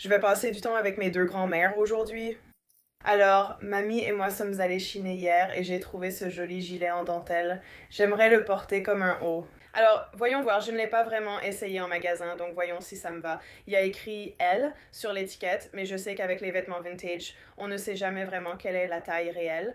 Je vais passer du temps avec mes deux grands-mères aujourd'hui. Alors, mamie et moi sommes allés chiner hier et j'ai trouvé ce joli gilet en dentelle. J'aimerais le porter comme un haut. Alors, voyons voir, je ne l'ai pas vraiment essayé en magasin, donc voyons si ça me va. Il y a écrit L sur l'étiquette, mais je sais qu'avec les vêtements vintage, on ne sait jamais vraiment quelle est la taille réelle.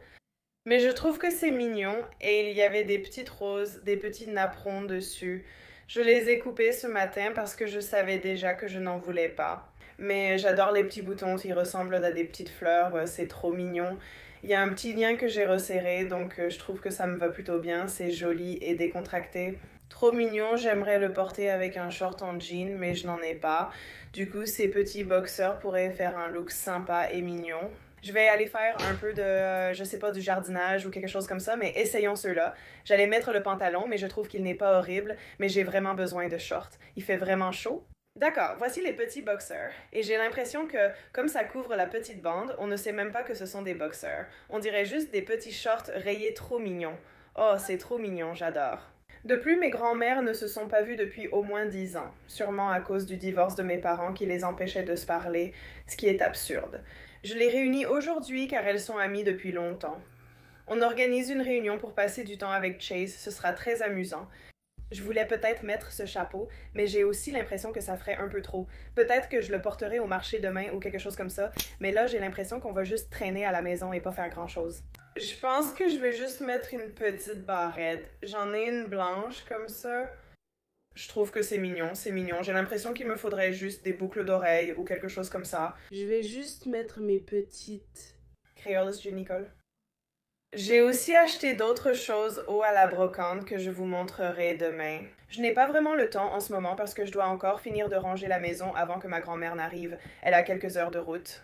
Mais je trouve que c'est mignon et il y avait des petites roses, des petits napperons dessus. Je les ai coupés ce matin parce que je savais déjà que je n'en voulais pas. Mais j'adore les petits boutons qui ressemblent à des petites fleurs, c'est trop mignon. Il y a un petit lien que j'ai resserré, donc je trouve que ça me va plutôt bien, c'est joli et décontracté. Trop mignon, j'aimerais le porter avec un short en jean, mais je n'en ai pas. Du coup, ces petits boxers pourraient faire un look sympa et mignon. Je vais aller faire un peu de, je sais pas, du jardinage ou quelque chose comme ça, mais essayons ceux-là. J'allais mettre le pantalon, mais je trouve qu'il n'est pas horrible, mais j'ai vraiment besoin de shorts. Il fait vraiment chaud. D'accord, voici les petits boxers. Et j'ai l'impression que, comme ça couvre la petite bande, on ne sait même pas que ce sont des boxers. On dirait juste des petits shorts rayés trop mignons. Oh, c'est trop mignon, j'adore. De plus, mes grands-mères ne se sont pas vues depuis au moins 10 ans, sûrement à cause du divorce de mes parents qui les empêchait de se parler, ce qui est absurde. Je les réunis aujourd'hui car elles sont amies depuis longtemps. On organise une réunion pour passer du temps avec Chase, ce sera très amusant. Je voulais peut-être mettre ce chapeau, mais j'ai aussi l'impression que ça ferait un peu trop. Peut-être que je le porterai au marché demain ou quelque chose comme ça, mais là j'ai l'impression qu'on va juste traîner à la maison et pas faire grand-chose. Je pense que je vais juste mettre une petite barrette. J'en ai une blanche comme ça. Je trouve que c'est mignon, c'est mignon. J'ai l'impression qu'il me faudrait juste des boucles d'oreilles ou quelque chose comme ça. Je vais juste mettre mes petites. Créole, je Nicole. J'ai aussi acheté d'autres choses haut à la brocante que je vous montrerai demain. Je n'ai pas vraiment le temps en ce moment parce que je dois encore finir de ranger la maison avant que ma grand-mère n'arrive. Elle a quelques heures de route.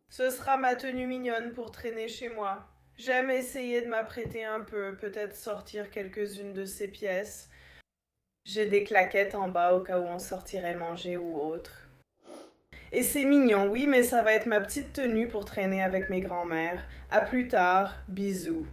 Ce sera ma tenue mignonne pour traîner chez moi. J'aime essayer de m'apprêter un peu, peut-être sortir quelques-unes de ces pièces. J'ai des claquettes en bas au cas où on sortirait manger ou autre. Et c'est mignon, oui, mais ça va être ma petite tenue pour traîner avec mes grands-mères. À plus tard, bisous.